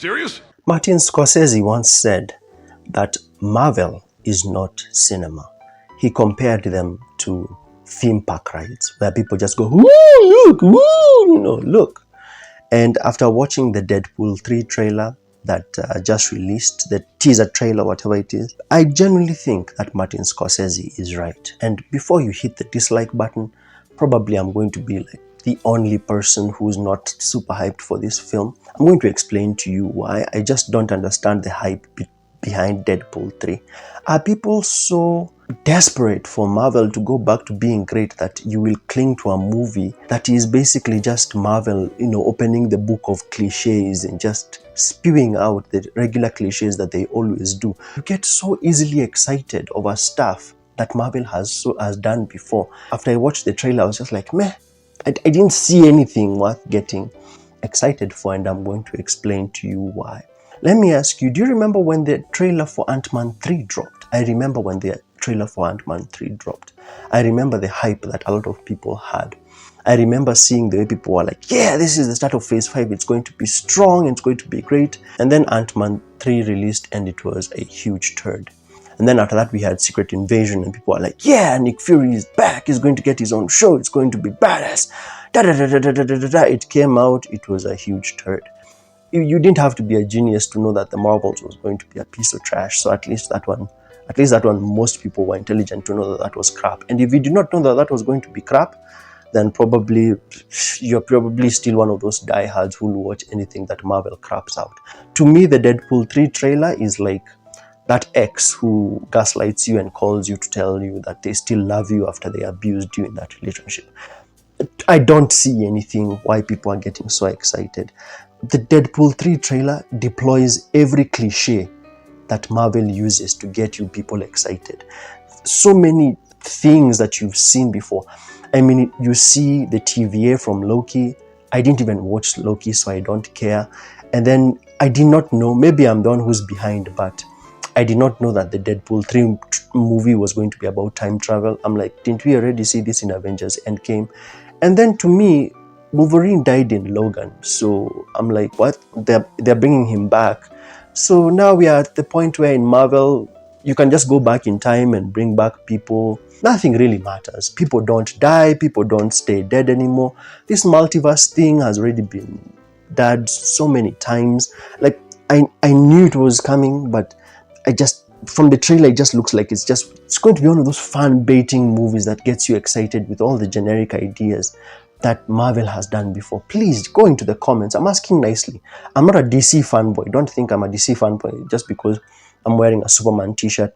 serious? Martin Scorsese once said that Marvel is not cinema. He compared them to theme park rides where people just go, woo, look, woo, look. And after watching the Deadpool 3 trailer that just released, the teaser trailer, whatever it is, I genuinely think that Martin Scorsese is right. And before you hit the dislike button, probably I'm going to be like the only person who's not super hyped for this film. I'm going to explain to you why. I just don't understand the hype behind Deadpool 3. Are people so desperate for Marvel to go back to being great that you will cling to a movie that is basically just Marvel, opening the book of cliches and just spewing out the regular cliches that they always do? You get so easily excited over stuff that Marvel has done before. After I watched the trailer, I was just like, meh, I didn't see anything worth getting excited for, and I'm going to explain to you why. Let me ask you, do you remember when the trailer for Ant-Man 3 dropped? I remember when the trailer for Ant-Man 3 dropped. I remember the hype that a lot of people had. I remember seeing the way people were like, yeah, this is the start of Phase 5. It's going to be strong. It's going to be great. And then Ant-Man 3 released and it was a huge turd. And then after that, we had Secret Invasion and people were like, yeah, Nick Fury is back. He's going to get his own show. It's going to be badass. It came out. It was a huge turd. You didn't have to be a genius to know that the Marvels was going to be a piece of trash. So at least that one, most people were intelligent to know that that was crap. And if you did not know that that was going to be crap, then you're probably still one of those diehards who will watch anything that Marvel craps out. To me, the Deadpool 3 trailer is like that ex who gaslights you and calls you to tell you that they still love you after they abused you in that relationship. I don't see anything why people are getting so excited. The Deadpool 3 trailer deploys every cliche that Marvel uses to get you people excited. So many things that you've seen before. I mean, you see the TVA from Loki. I didn't even watch Loki, so I don't care. And then I did not know, maybe I'm the one who's behind, but I did not know that the Deadpool 3 movie was going to be about time travel. I'm like, didn't we already see this in Avengers Endgame? And then to me, Wolverine died in Logan. So I'm like, what? They're bringing him back. So now we are at the point where in Marvel, you can just go back in time and bring back people. Nothing really matters. People don't die. People don't stay dead anymore. This multiverse thing has already been done so many times. Like, I knew it was coming, but from the trailer, it just looks like it's going to be one of those fan baiting movies that gets you excited with all the generic ideas that Marvel has done before. Please go into the comments. I'm asking nicely. I'm not a DC fanboy. Don't think I'm a DC fanboy just because I'm wearing a Superman t-shirt.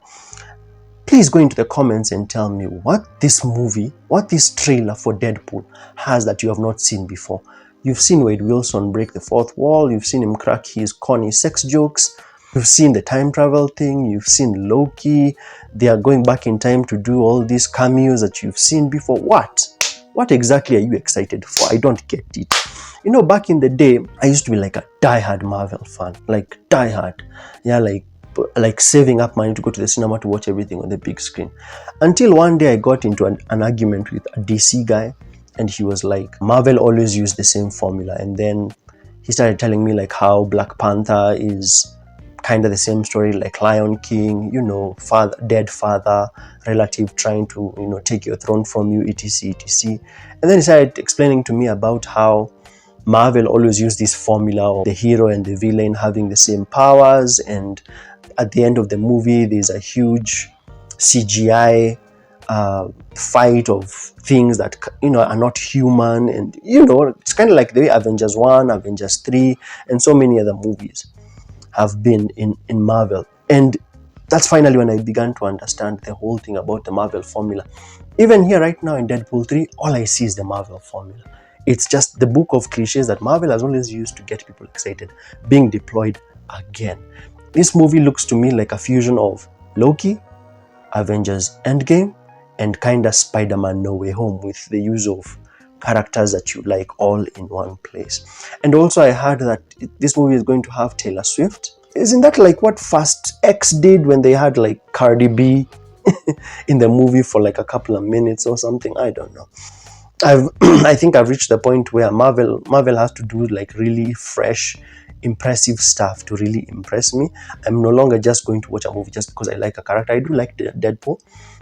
Please go into the comments and tell me what this trailer for Deadpool has that you have not seen before. You've seen Wade Wilson break the fourth wall. You've seen him crack his corny sex jokes. You've seen the time travel thing. You've seen Loki. They are going back in time to do all these cameos that you've seen before. What exactly are you excited for? I don't get it. Back in the day, I used to be like a diehard Marvel fan. Like diehard. Yeah, like saving up money to go to the cinema to watch everything on the big screen. Until one day I got into an argument with a DC guy, and he was like, Marvel always used the same formula. And then he started telling me like how Black Panther is kind of the same story, like Lion King, dead father, relative trying to, take your throne from you, etc, etc. And then he started explaining to me about how Marvel always used this formula of the hero and the villain having the same powers, and at the end of the movie, there's a huge CGI fight of things that are not human, and it's kind of like the way Avengers 1, Avengers 3, and so many other movies have been in Marvel. And that's finally when I began to understand the whole thing about the Marvel formula. Even here right now in Deadpool 3, all I see is the Marvel formula. It's just the book of cliches that Marvel has always used to get people excited being deployed again. This movie looks to me like a fusion of Loki, Avengers Endgame, and kinda Spider-Man No Way Home, with the use of characters that you like all in one place. And also I heard that this movie is going to have Taylor Swift. Isn't that like what Fast X did when they had like Cardi B in the movie for like a couple of minutes or something? I don't know. I think I've reached the point where Marvel has to do like really fresh, impressive stuff to really impress me. I'm no longer just going to watch a movie just because I like a character. I do like Deadpool.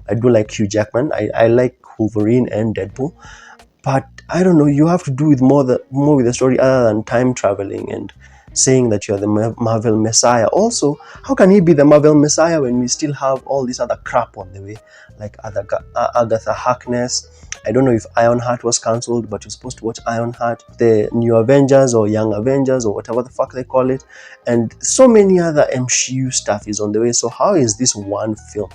I do like Hugh Jackman. I like Wolverine and Deadpool. But I don't know, you have to do with more with the story other than time traveling and saying that you're the Marvel Messiah. Also, how can he be the Marvel Messiah when we still have all this other crap on the way, like Agatha Harkness? I don't know if Ironheart was cancelled, but you're supposed to watch Ironheart, the New Avengers or Young Avengers or whatever the fuck they call it, and so many other MCU stuff is on the way. So how is this one film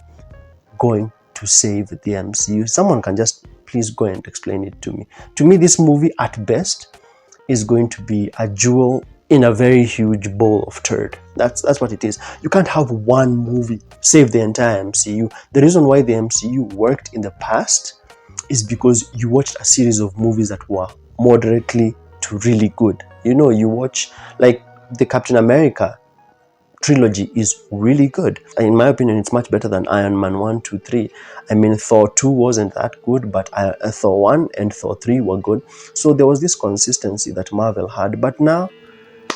going to save the MCU? Someone can just please go and explain it to me. To me, this movie at best is going to be a jewel in a very huge bowl of turd. That's what it is. You can't have one movie save the entire MCU. The reason why the MCU worked in the past is because you watched a series of movies that were moderately to really good. You know, you watch like the Captain America trilogy is really good. In my opinion, it's much better than Iron Man 1, 2, 3. I mean, Thor 2 wasn't that good, but Thor 1 and Thor 3 were good. So there was this consistency that Marvel had. But now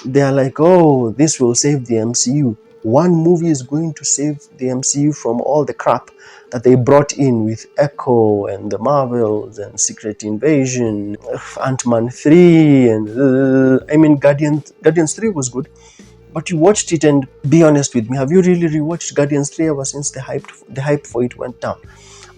they are like, oh, this will save the MCU. One movie is going to save the MCU from all the crap that they brought in with Echo and the Marvels and Secret Invasion, Ant-Man 3, and I mean, Guardians 3 was good. But you watched it, and be honest with me, have you really rewatched Guardians 3 ever since the hype for it went down?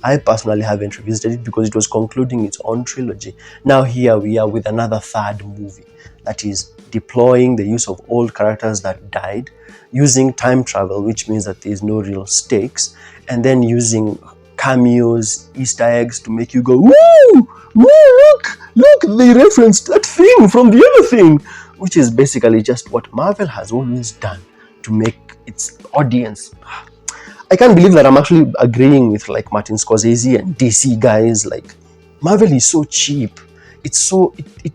I personally haven't revisited it because it was concluding its own trilogy. Now here we are with another third movie that is deploying the use of old characters that died, using time travel, which means that there is no real stakes, and then using cameos, Easter eggs to make you go, woo, look, they referenced that thing from the other thing, which is basically just what Marvel has always done to make its audience. I can't believe that I'm actually agreeing with like Martin Scorsese and DC guys. Like, Marvel is so cheap. It's so it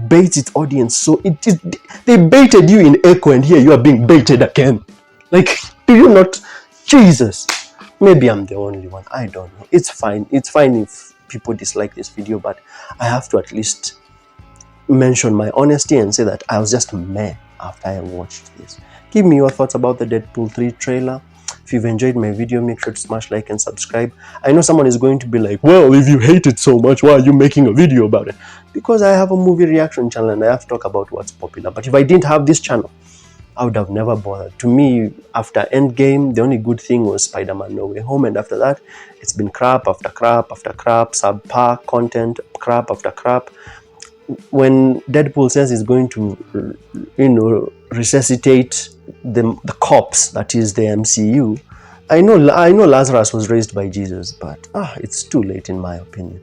baits its audience. So they baited you in Echo, and here you are being baited again. Like, do you not? Jesus. Maybe I'm the only one. I don't know. It's fine. It's fine if people dislike this video, but I have to at least mention my honesty and say that I was just meh after I watched this. Give me your thoughts about the Deadpool 3 trailer. If you've enjoyed my video, make sure to smash like and subscribe. I know someone is going to be like, well, if you hate it so much, why are you making a video about it? Because I have a movie reaction channel and I have to talk about what's popular. But if I didn't have this channel, I would have never bothered. To me, after Endgame, the only good thing was Spider-Man No Way Home, and after that, it's been crap after crap after crap, subpar content, crap after crap. When Deadpool says he's going to, resuscitate the corpse that is the MCU, I know Lazarus was raised by Jesus, but it's too late in my opinion.